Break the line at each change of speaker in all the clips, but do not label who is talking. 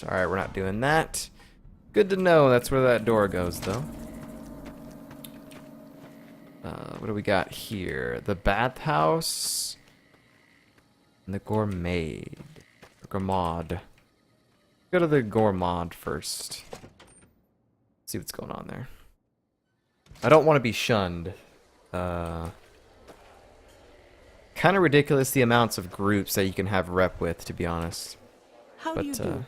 Alright, we're not doing that. Good to know that's where that door goes, though. What do we got here? The bathhouse and the gourmet. The gourmand. Go to the gourmand first. See what's going on there. I don't want to be shunned. Kind of ridiculous the amounts of groups that you can have rep with, to be honest.
How do you do?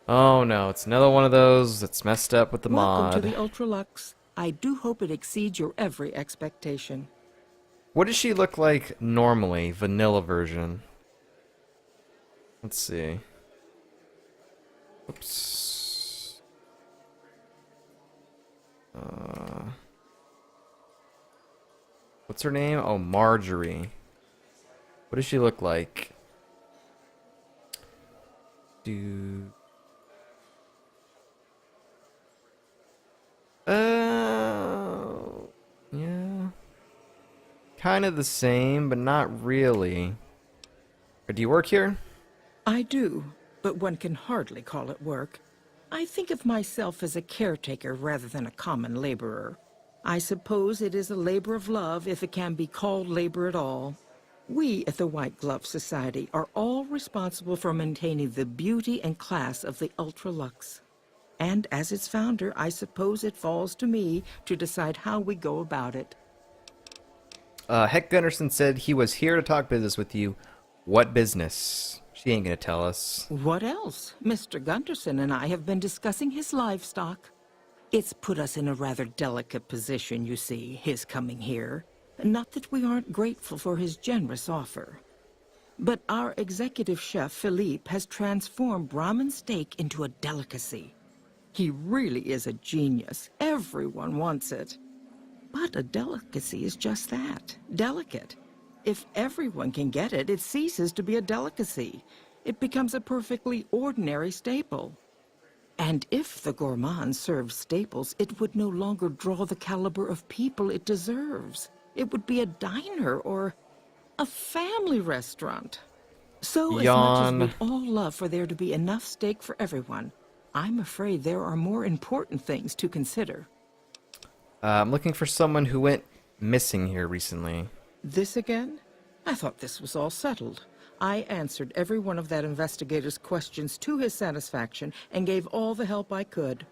Oh no, it's another one of those that's messed up with the mod.
Welcome to the Ultra-Luxe. I do hope it exceeds your every expectation.
What does she look like normally, vanilla version? Let's see. Oops. What's her name? Oh, Marjorie. What does she look like? Yeah. Kind of the same, but not really. Do you work here?
I do, but one can hardly call it work. I think of myself as a caretaker rather than a common laborer. I suppose it is a labor of love if it can be called labor at all. We at the White Glove Society are all responsible for maintaining the beauty and class of the Ultra-Luxe. And as its founder, I suppose it falls to me to decide how we go about it.
Heck Gunnarsson said he was here to talk business with you. What business? She ain't gonna tell us.
What else? Mr. Gunderson and I have been discussing his livestock. It's put us in a rather delicate position, you see, his coming here. Not that we aren't grateful for his generous offer. But our executive chef, Philippe, has transformed Brahmin steak into a delicacy. He really is a genius. Everyone wants it. But a delicacy is just that, delicate. If everyone can get it, it ceases to be a delicacy. It becomes a perfectly ordinary staple. And if the gourmand served staples, it would no longer draw the caliber of people it deserves. It would be a diner or a family restaurant. So as much as we'd all love for there to be enough steak for everyone, I'm afraid there are more important things to consider.
I'm looking for someone who went missing here recently.
This again? I thought this was all settled. I answered every one of that investigator's questions to his satisfaction and gave all the help I could.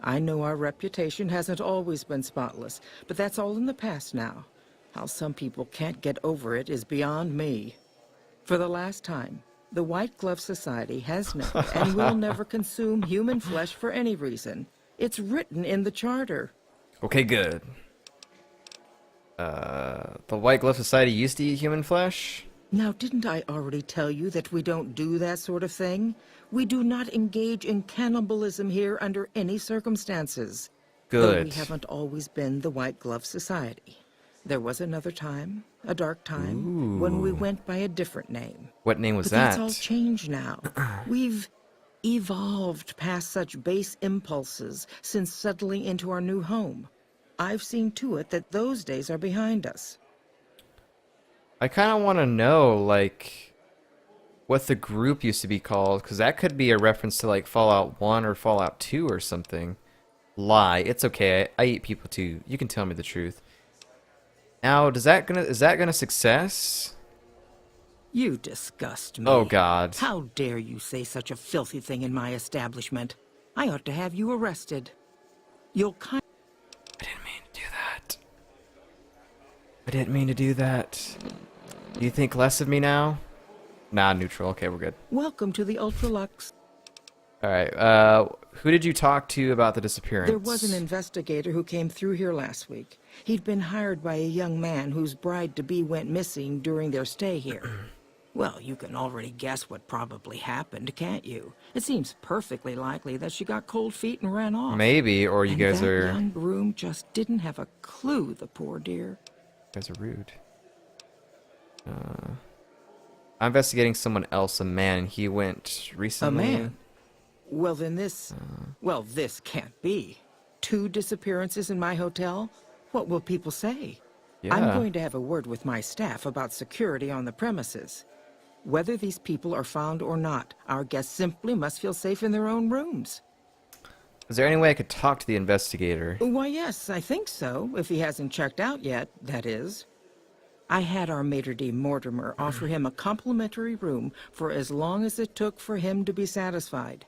I know our reputation hasn't always been spotless, but that's all in the past now. How some people can't get over it is beyond me. For the last time, the White Glove Society has never and will never consume human flesh for any reason. It's written in the charter.
Okay, good. The White Glove Society used to eat human flesh?
Now, didn't I already tell you that we don't do that sort of thing? We do not engage in cannibalism here under any circumstances.
Good.
Though we haven't always been the White Glove Society. There was another time, a dark time, when we went by a different name.
What name was
but
that?
That's all changed now. We've evolved past such base impulses since settling into our new home. I've seen to it that those days are behind us.
I kind of want to know, like, what the group used to be called, because that could be a reference to, like, Fallout 1 or Fallout 2 or something. Lie. It's okay. I eat people too. You can tell me the truth. Now, is that gonna success?
You disgust me.
Oh, God.
How dare you say such a filthy thing in my establishment? I ought to have you arrested. You'll kind...
I didn't mean to do that. I didn't mean to do that. Do you think less of me now? Nah, neutral. Okay, we're good.
Welcome to the Ultra-Luxe.
Alright, who did you talk to about the disappearance?
There was an investigator who came through here last week. He'd been hired by a young man whose bride-to-be went missing during their stay here. Well, you can already guess what probably happened, can't you? It seems perfectly likely that she got cold feet and ran off.
Maybe, or you guys are...
that young groom just didn't have a clue, the poor dear.
You guys are rude. I'm investigating someone else, a man, and he went recently.
A man? Well, then this... well, this can't be. 2 disappearances in my hotel? What will people say?
Yeah.
I'm going to have a word with my staff about security on the premises. Whether these people are found or not, our guests simply must feel safe in their own rooms.
Is there any way I could talk to the investigator?
Why, yes, I think so, if he hasn't checked out yet, that is. I had our maitre d' Mortimer offer him a complimentary room for as long as it took for him to be satisfied.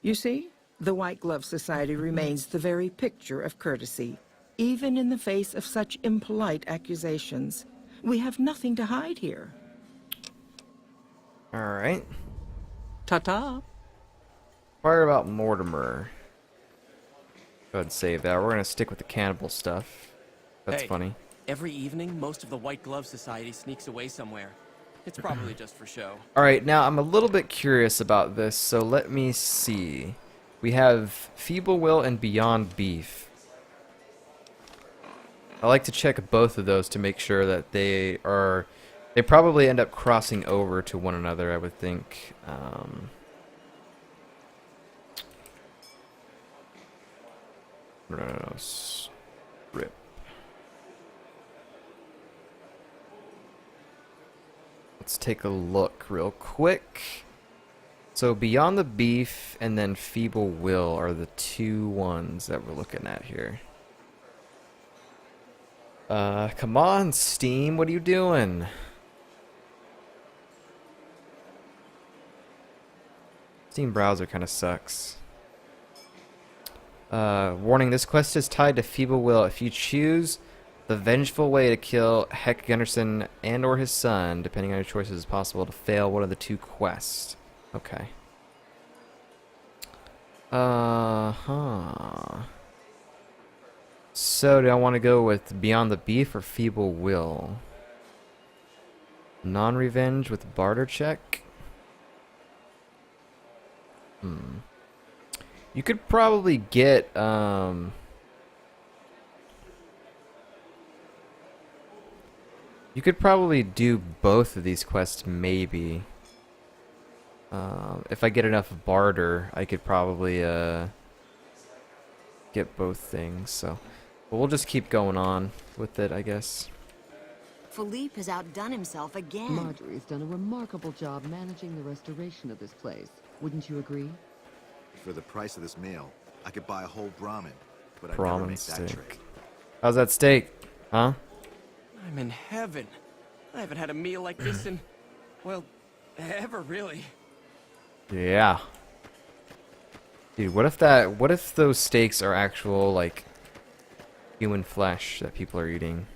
You see, the White Glove Society remains the very picture of courtesy, even in the face of such impolite accusations. We have nothing to hide here.
Alright.
Ta-ta.
Inquire about Mortimer. Go ahead and save that. We're gonna stick with the cannibal stuff. That's
Hey,
funny.
every evening, most of the White Glove Society sneaks away somewhere. It's probably just for show.
Alright, now I'm a little bit curious about this, so let me see. We have Feeble Will and Beyond Beef. I like to check both of those to make sure that they probably end up crossing over to one another, I would think. No, strip. Let's take a look real quick. So Beyond the Beef and then Feeble Will are the two ones that we're looking at here. Come on, Steam, what are you doing? Steam browser kind of sucks. Warning, this quest is tied to Feeble Will. If you choose the vengeful way to kill Heck Gunderson and or his son, depending on your choices, it's possible to fail one of the two quests. Okay. So, do I want to go with Beyond the Beef or Feeble Will? Non-revenge with barter check? You could probably get, you could probably do both of these quests, maybe. If I get enough barter, I could probably, get both things, so. But we'll just keep going on with it, I guess.
Philippe has outdone himself again.
Marjorie's done a remarkable job managing the restoration of this place. Wouldn't you agree?
For the price of this meal, I could buy a whole Brahmin, but I'd never
Brahmin
make that
steak.
trade.
How's that steak? Huh?
I'm in heaven. I haven't had a meal like this in, well, ever really.
Yeah. Dude, what if those steaks are actual, like, human flesh that people are eating?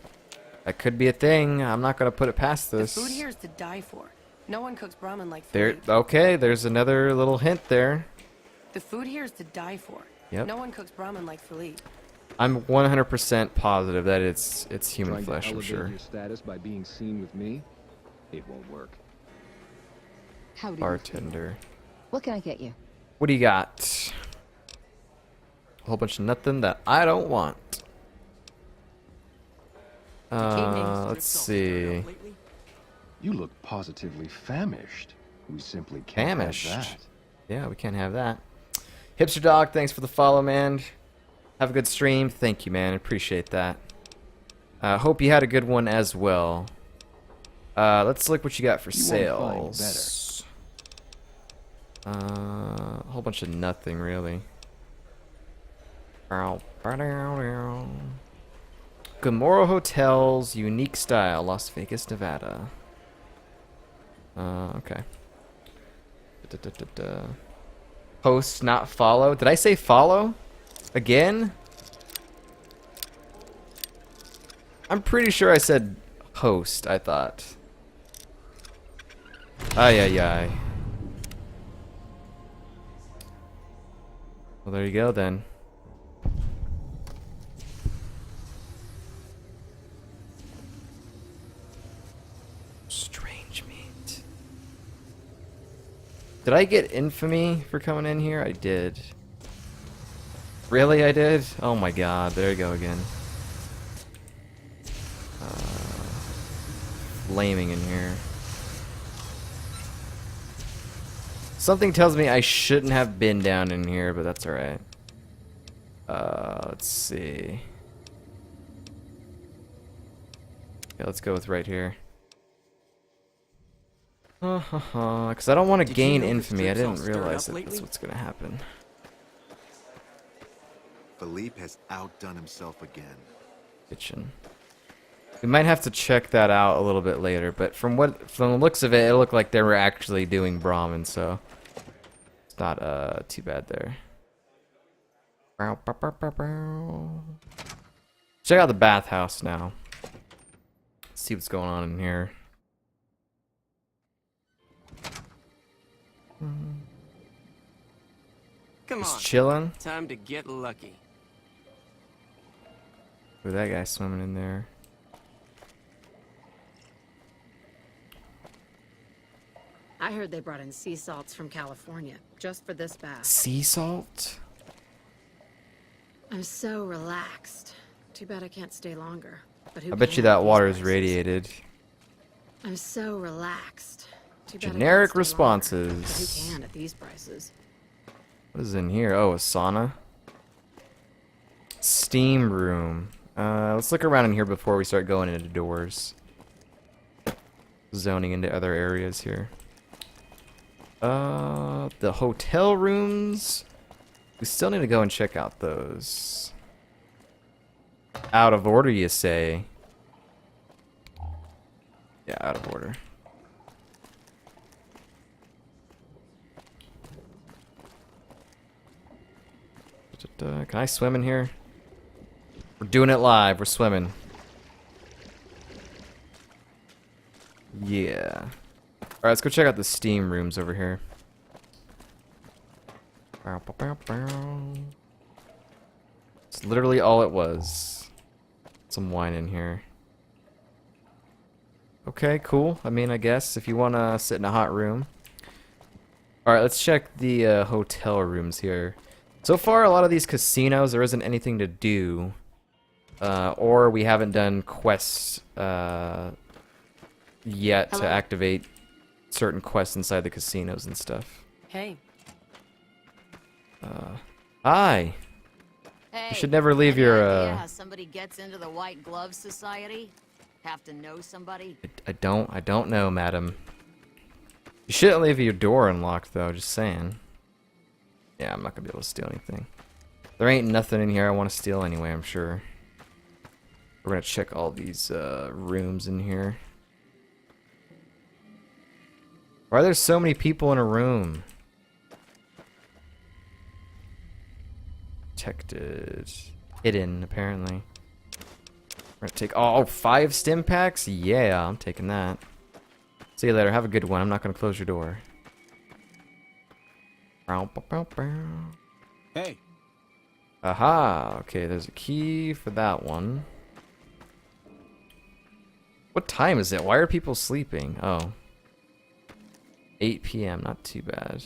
That could be a thing. I'm not gonna put it past this.
The food here is to die for. No one cooks Brahmin like
There,
Philippe.
okay, there's another little hint there.
The food here is to die for.
Yep.
No one cooks Brahmin like Philippe.
I'm 100% positive that it's human
Trying
flesh,
to
I'm
elevate
sure.
your status by being seen with me? It won't work.
How do
Bartender.
What can I get you?
What do you got? A whole bunch of nothing that I don't want. Let's see.
You look positively famished. We simply can't have
Famished.
that.
Yeah, we can't have that. Hipster Dog, thanks for the follow, man. Have a good stream. Thank you, man. Appreciate that. Hope you had a good one as well. Let's look what you got for
You won't find
sales. A whole bunch of nothing, really. Gourmand Hotels, unique style, Las Vegas, Nevada. Okay. Post, not follow. Did I say follow? Again? I'm pretty sure I said host, I thought. Ay, ay, ay. Well, there you go, then. Strange meat. Did I get infamy for coming in here? I did. Really, I did? Oh my god, there you go again. Flaming in here. Something tells me I shouldn't have been down in here, but that's alright. Let's see. Yeah, let's go with right here. Because I don't want to
Did you
gain
know this
infamy. I
trip's all
didn't
stirred
realize
up
that that's
lately?
what's gonna happen.
Philippe has outdone himself again.
Kitchen. We might have to check that out a little bit later, but from the looks of it, it looked like they were actually doing Brahmin, so it's not too bad there. Check out the bathhouse now. Let's see what's going on in here.
Come
Just
on.
chilling.
Time to get lucky.
Look at that guy swimming in there.
I heard they brought in sea salts from California just for this bath.
Sea salt?
I'm so relaxed. Too bad I can't stay longer. But who
I bet
can
you
at
that
these
water is
prices?
radiated.
I'm so relaxed. Too bad I can't
Generic
stay longer.
responses.
But who can at these prices?
What is in here? Oh, a sauna. Steam room. Let's look around in here before we start going into doors. Zoning into other areas here. The hotel rooms. We still need to go and check out those. Out of order, you say? Yeah, out of order. Can I swim in here? We're doing it live. We're swimming. Yeah. Alright, let's go check out the steam rooms over here. It's literally all it was. Some wine in here. Okay, cool. I mean, I guess if you want to sit in a hot room. Alright, let's check the hotel rooms here. So far, a lot of these casinos, there isn't anything to do. Or we haven't done quests yet to activate certain quests inside the casinos and stuff.
Hey,
Hi!
Hey,
You should never leave
any
your,
idea how somebody gets into the White Glove Society? Have to know somebody?
I don't know, madam. You shouldn't leave your door unlocked, though, just saying. Yeah, I'm not gonna be able to steal anything. There ain't nothing in here I want to steal anyway, I'm sure. We're gonna check all these rooms in here. Why are there so many people in a room? Protected. Hidden, apparently. We're gonna take 5 stim packs? Yeah, I'm taking that. See you later. Have a good one. I'm not gonna close your door.
Hey.
Aha! Okay, there's a key for that one. What time is it? Why are people sleeping? Oh. 8 p.m. Not too bad.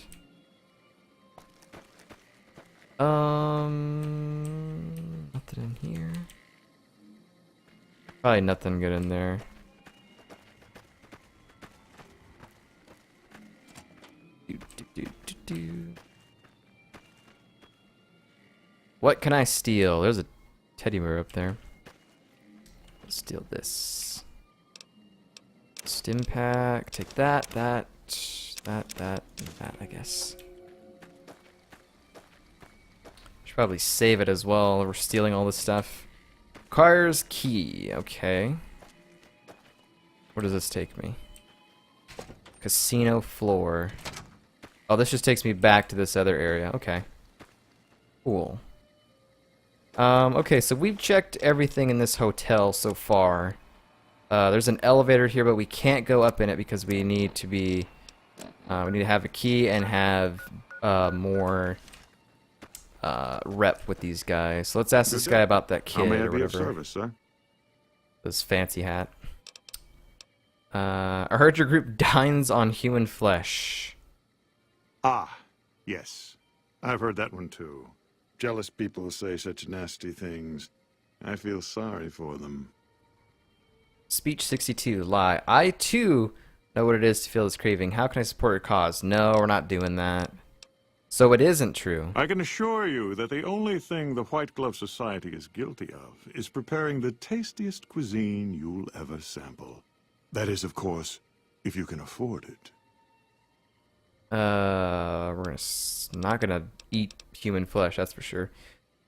Nothing in here. Probably nothing good in there. What can I steal? There's a teddy bear up there. Let's steal this. Stim pack. Take that, that, and that, I guess. Should probably save it as well. We're stealing all this stuff. Requires key. Okay. Where does this take me? Casino floor. Oh, this just takes me back to this other area. Okay. Cool. Okay, so we've checked everything in this hotel so far. There's an elevator here, but we can't go up in it because we need to be... we need to have a key and have more rep with these guys. So let's ask this guy about that kid
How may I
or
be of
whatever.
service, sir?
This fancy hat. I heard your group dines on human flesh.
Ah, yes. I've heard that one too. Jealous people say such nasty things. I feel sorry for them.
Speech 62, lie. I too know what it is to feel this craving. How can I support your cause? No, we're not doing that. So it isn't true.
I can assure you that the only thing the White Glove Society is guilty of is preparing the tastiest cuisine you'll ever sample. That is, of course, if you can afford it.
Not gonna eat human flesh, that's for sure.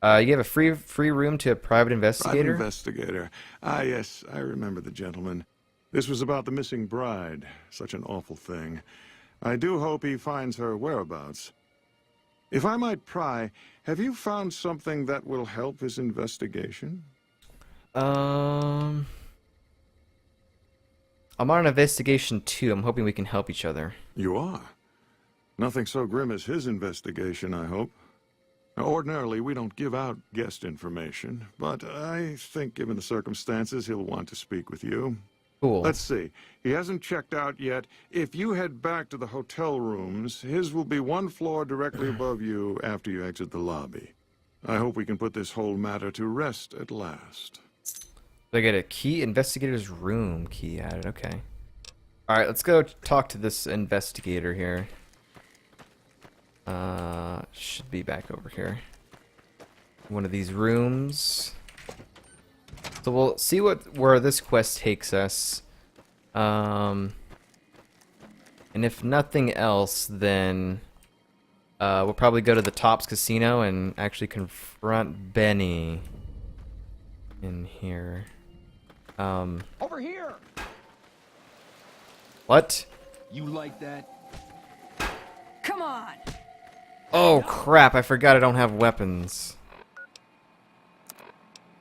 You have a free room to a private investigator?
Private investigator. Ah, yes, I remember the gentleman. This was about the missing bride. Such an awful thing. I do hope he finds her whereabouts. If I might pry, have you found something that will help his investigation?
I'm on an investigation too. I'm hoping we can help each other.
You are? Nothing so grim as his investigation, I hope. Ordinarily, we don't give out guest information, but I think given the circumstances, he'll want to speak with you.
Cool.
Let's see. He hasn't checked out yet. If you head back to the hotel rooms, his will be one floor directly above you after you exit the lobby. I hope we can put this whole matter to rest at last.
I get a key, investigator's room key added. Okay. Alright, let's go talk to this investigator here. Should be back over here. One of these rooms. So we'll see where this quest takes us. And if nothing else, then we'll probably go to the Tops Casino and actually confront Benny in here.
Over here!
What?
You like that?
Come on!
Oh crap, I forgot I don't have weapons.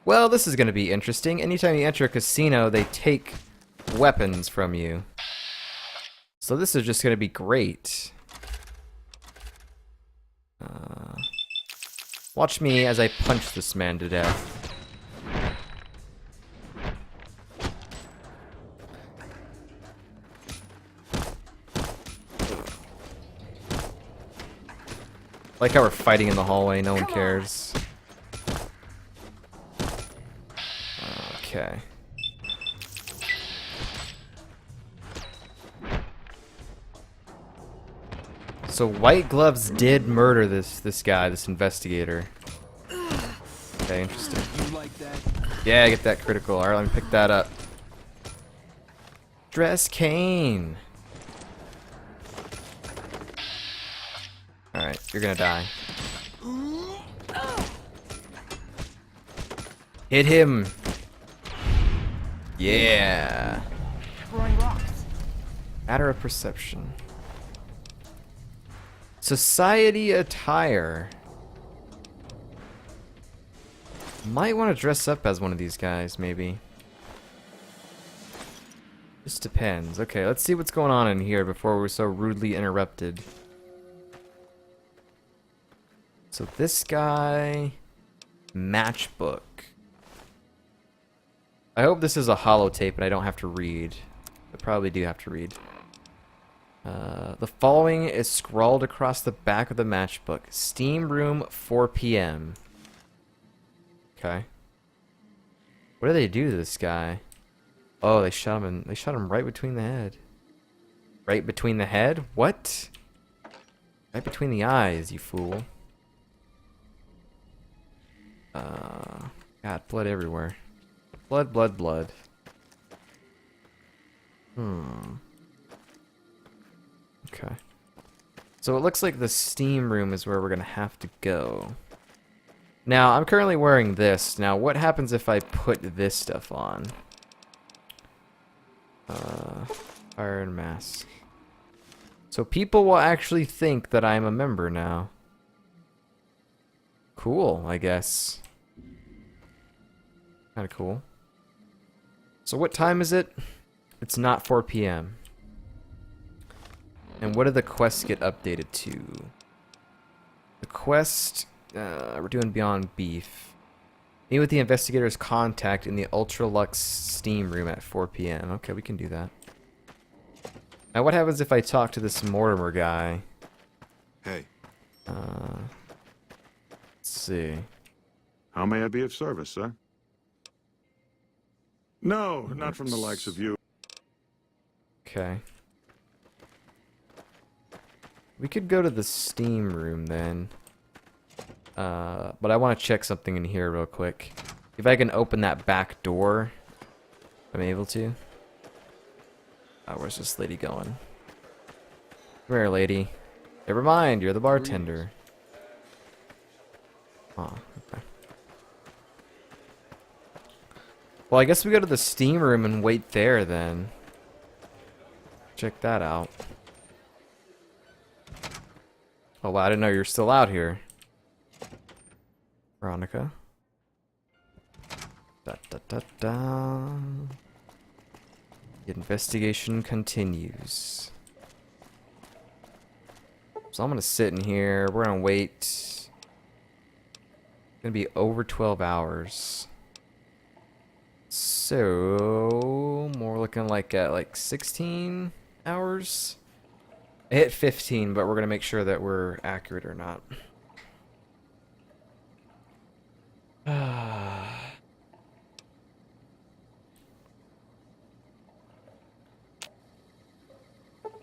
Well, this is going to be interesting. Anytime you enter a casino, they take weapons from you. So this is just going to be great. Watch me as I punch this man to death. Like how we're fighting in the hallway, no one cares. Okay. So White Gloves did murder this guy, this investigator. Okay, interesting.
You like that?
Yeah, get that critical. Alright, let me pick that up. Dress Kane. Alright, you're gonna die. Hit him! Yeah!
Throwing rocks.
Matter of perception. Society attire. Might want to dress up as one of these guys, maybe. Just depends. Okay, let's see what's going on in here before we're so rudely interrupted. So this guy... Matchbook. I hope this is a holotape and I don't have to read. I probably do have to read. The following is scrawled across the back of the matchbook. Steam room, 4 p.m. Okay. What do they do to this guy? Oh, they shot him right between the head. Right between the head? What? Right between the eyes, you fool. God, blood everywhere. Blood, blood, blood. Okay. So it looks like the steam room is where we're gonna have to go. Now, I'm currently wearing this. Now, what happens if I put this stuff on? Iron mask. So people will actually think that I'm a member now. Cool, I guess. Kinda cool. So what time is it? It's not 4 p.m. And what do the quests get updated to? The quest... we're doing Beyond Beef. Meet with the investigator's contact in the Ultra-Luxe steam room at 4 p.m. Okay, we can do that. Now what happens if I talk to this Mortimer guy?
Hey.
Let's see.
How may I be of service, sir? No, not from the likes of you.
Okay. We could go to the steam room then. But I want to check something in here real quick. If I can open that back door, I'm able to. Where's this lady going? Come here, lady. Never mind, you're the bartender. Oh, okay. Well, I guess we go to the steam room and wait there then. Check that out. Oh wow, I didn't know you were still out here. Veronica. Da da da da. The investigation continues. So I'm gonna sit in here. We're gonna wait. It's gonna be over 12 hours. So more looking like at like 16 hours. I hit 15, but we're gonna make sure that we're accurate or not.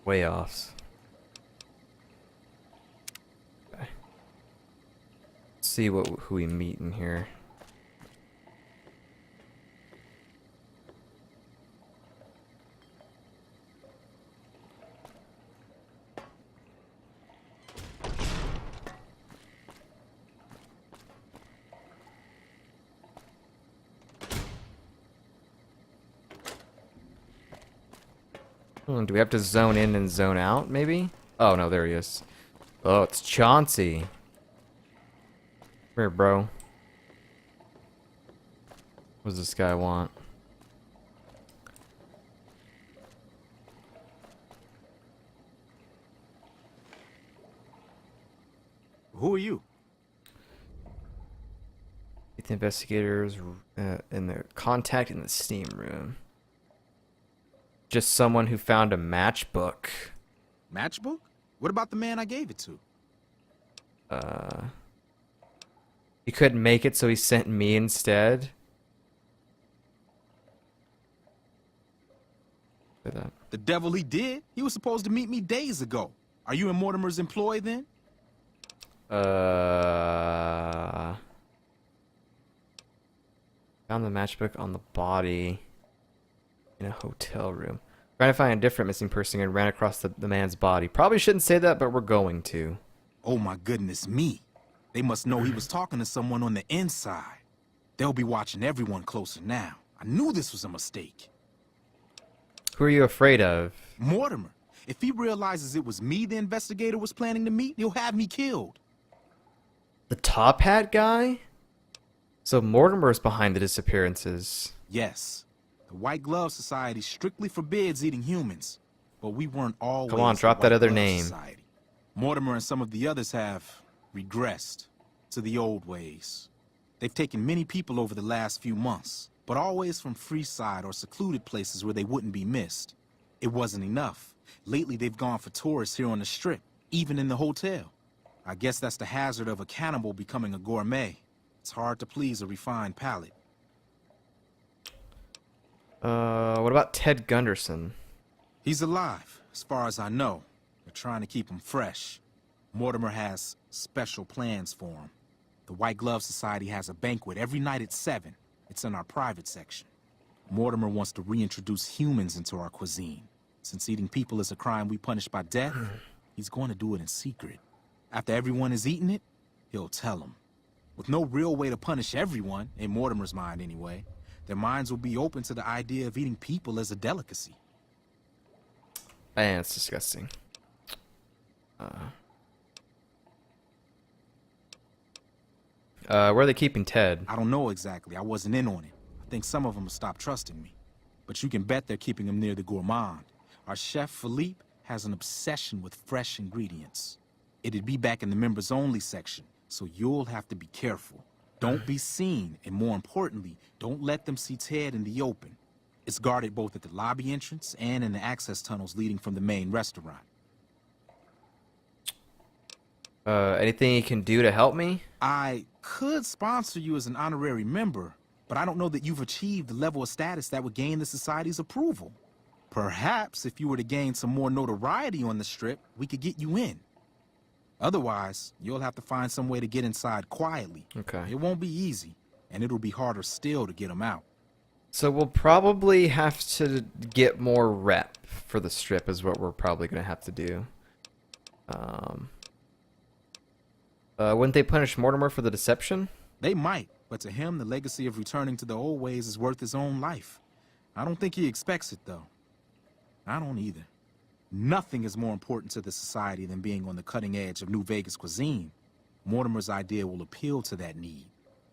Way offs. Okay. Let's see who we meet in here. Do we have to zone in and zone out, maybe? Oh, no, there he is. Oh, it's Chauncey. Come here, bro. What does this guy want?
Who are you?
The investigators in the contact in the steam room. Just someone who found a matchbook.
Matchbook? What about the man I gave it to?
He couldn't make it, so he sent me instead. Say that.
The devil he did. He was supposed to meet me days ago. Are you in Mortimer's employ then?
Found the matchbook on the body in a hotel room. Trying to find a different missing person and ran across the man's body. Probably shouldn't say that, but we're going to.
Oh my goodness me. They must know he was talking to someone on the inside. They'll be watching everyone closer now. I knew this was a mistake.
Who are you afraid of?
Mortimer. If he realizes it was me the investigator was planning to meet, he'll have me killed.
The top hat guy? So Mortimer's behind the disappearances.
Yes. The White Glove Society strictly forbids eating humans. But we weren't always
Come on, drop
the
that
White
other
Glove
name.
Society. Mortimer and some of the others have regressed to the old ways. They've taken many people over the last few months, but always from Freeside or secluded places where they wouldn't be missed. It wasn't enough. Lately, they've gone for tourists here on the Strip, even in the hotel. I guess that's the hazard of a cannibal becoming a gourmet. It's hard to please a refined palate.
What about Ted Gunderson?
He's alive, as far as I know. They're trying to keep him fresh. Mortimer has special plans for him. The White Glove Society has a banquet every night at 7. It's in our private section. Mortimer wants to reintroduce humans into our cuisine. Since eating people is a crime we punish by death, he's going to do it in secret. After everyone has eaten it, he'll tell them. With no real way to punish everyone, in Mortimer's mind anyway, their minds will be open to the idea of eating people as a delicacy.
Man, it's disgusting. Where are they keeping Ted?
I don't know exactly. I wasn't in on it. I think some of them have stopped trusting me. But you can bet they're keeping him near the Gourmand. Our chef, Philippe, has an obsession with fresh ingredients. It'd be back in the members-only section, so you'll have to be careful. Don't be seen, and more importantly, don't let them see Ted in the open. It's guarded both at the lobby entrance and in the access tunnels leading from the main restaurant.
Anything you can do to help me?
I could sponsor you as an honorary member, but I don't know that you've achieved the level of status that would gain the Society's approval. Perhaps if you were to gain some more notoriety on the Strip, we could get you in. Otherwise, you'll have to find some way to get inside quietly.
Okay.
It won't be easy, and it'll be harder still to get them out.
So we'll probably have to get more rep for the Strip is what we're probably going to have to do. Wouldn't they punish Mortimer for the deception?
They might, but to him, the legacy of returning to the old ways is worth his own life. I don't think he expects it, though. I don't either. Nothing is more important to the society than being on the cutting edge of New Vegas cuisine. Mortimer's idea will appeal to that need.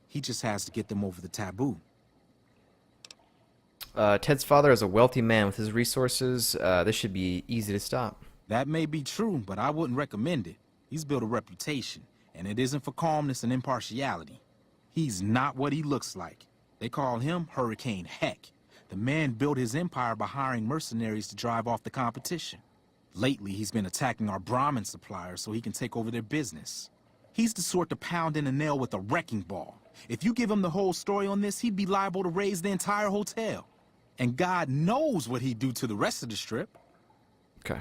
He just has to get them over the taboo.
Ted's father is a wealthy man with his resources. This should be easy to stop.
That may be true, but I wouldn't recommend it. He's built a reputation, and it isn't for calmness and impartiality. He's not what he looks like. They call him Hurricane Heck. The man built his empire by hiring mercenaries to drive off the competition. Lately, he's been attacking our Brahmin suppliers so he can take over their business. He's the sort to pound in a nail with a wrecking ball. If you give him the whole story on this, he'd be liable to raise the entire hotel. And God knows what he'd do to the rest of the strip.
Okay.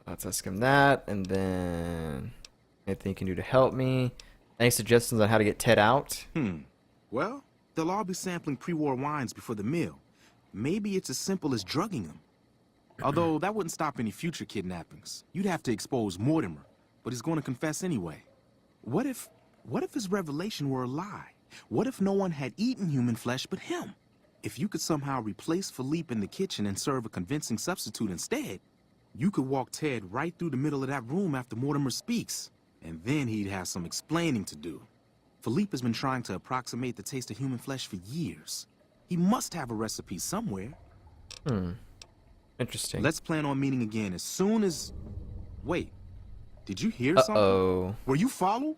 Let's ask him that, and then anything you can do to help me. Any suggestions on how to get Ted out?
Well, they'll all be sampling pre-war wines before the meal. Maybe it's as simple as drugging them. Although that wouldn't stop any future kidnappings. You'd have to expose Mortimer, but he's going to confess anyway. What if his revelation were a lie? What if no one had eaten human flesh but him? If you could somehow replace Philippe in the kitchen and serve a convincing substitute instead, you could walk Ted right through the middle of that room after Mortimer speaks, and then he'd have some explaining to do. Philippe has been trying to approximate the taste of human flesh for years. He must have a recipe somewhere.
Interesting.
Let's plan on meeting again as soon as... Wait, did you hear something?
Uh-oh.
Were you followed?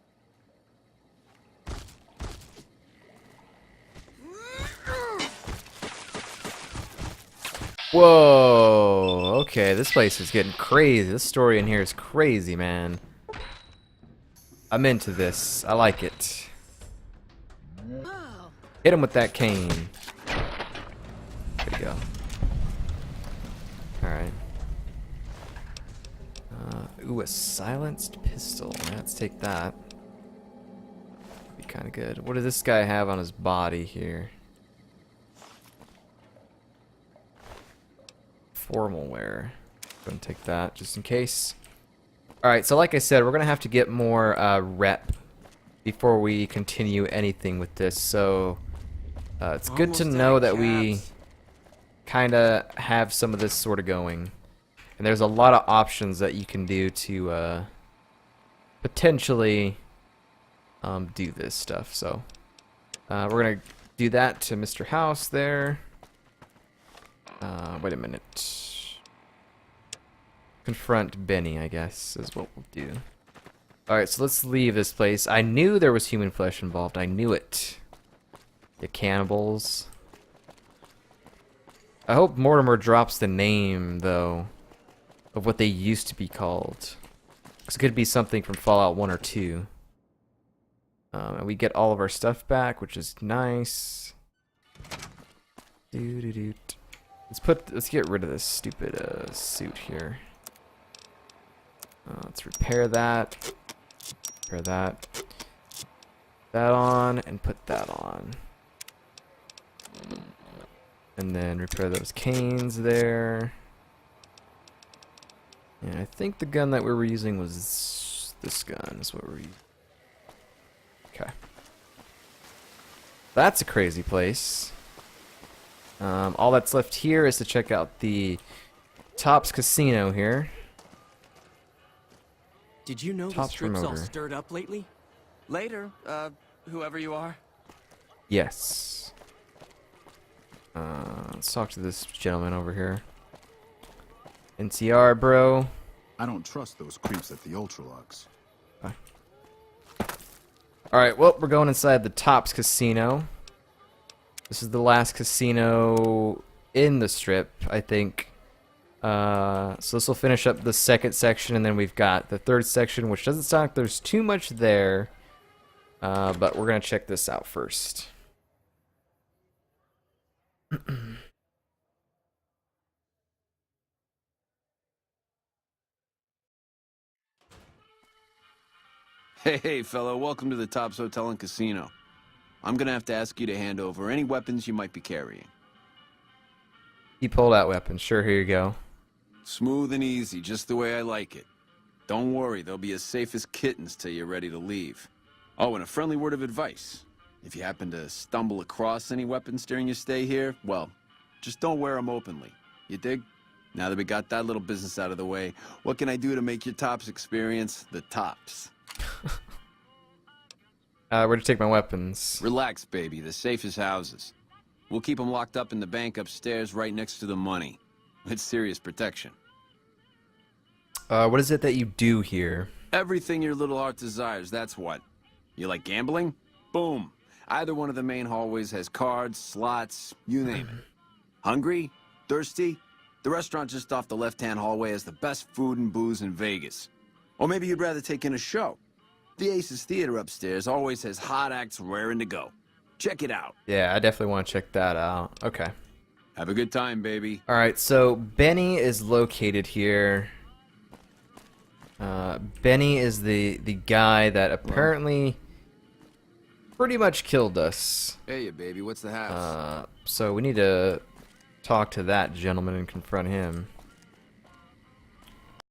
Whoa, okay, this place is getting crazy. This story in here is crazy, man. I'm into this. I like it. Hit him with that cane. There you go. Alright. Ooh, a silenced pistol. Let's take that. Be kind of good. What does this guy have on his body here? Formal wear. Go and take that just in case. Alright, so like I said, we're going to have to get more rep before we continue anything with this. So it's good to know that we kind of have some of this sort of going. And there's a lot of options that you can do to potentially do this stuff. So we're going to do that to Mr. House there. Wait a minute. Confront Benny, I guess, is what we'll do. Alright, so let's leave this place. I knew there was human flesh involved. I knew it. The cannibals. I hope Mortimer drops the name, though, of what they used to be called. Because it could be something from Fallout 1 or 2. And we get all of our stuff back, which is nice. Doo-doo-doo. Let's get rid of this stupid suit here. Let's repair that. Repair that. That on and put that on. And then repair those canes there. And I think the gun that we were using was this gun. Is what we're using. Okay. That's a crazy place. All that's left here is to check out the Tops Casino here.
Did you know the
Tops
strip's all
promoter.
stirred up lately? Later, whoever you are.
Yes. Let's talk to this gentleman over here. NCR, bro.
I don't trust those creeps at the Ultra-Luxe.
Alright, well, we're going inside the Tops Casino. This is the last casino in the strip, I think. So this will finish up the second section, and then we've got the third section, which doesn't sound like there's too much there. But we're going to check this out first.
Hey, fellow, welcome to the Tops Hotel and Casino. I'm gonna have to ask you to hand over any weapons you might be carrying.
He pulled out weapons. Sure, here you go.
Smooth and easy, just the way I like it. Don't worry, they'll be as safe as kittens till you're ready to leave. Oh, and a friendly word of advice. If you happen to stumble across any weapons during your stay here, well, just don't wear them openly. You dig? Now that we got that little business out of the way, what can I do to make your tops experience the tops?
Where to take my weapons?
Relax, baby. The safe is houses. We'll keep them locked up in the bank upstairs right next to the money. It's serious protection.
What is it that you do here?
Everything your little heart desires, that's what. You like gambling? Boom. Either one of the main hallways has cards, slots, you name it. Hungry? Thirsty? The restaurant just off the left-hand hallway has the best food and booze in Vegas. Or maybe you'd rather take in a show. The Aces Theater upstairs always has hot acts raring to go. Check it out.
Yeah, I definitely want to check that out. Okay.
Have a good time, baby.
Alright, so Benny is located here. Benny is the guy that apparently pretty much killed us.
Hey, baby, what's the house?
So we need to talk to that gentleman and confront him.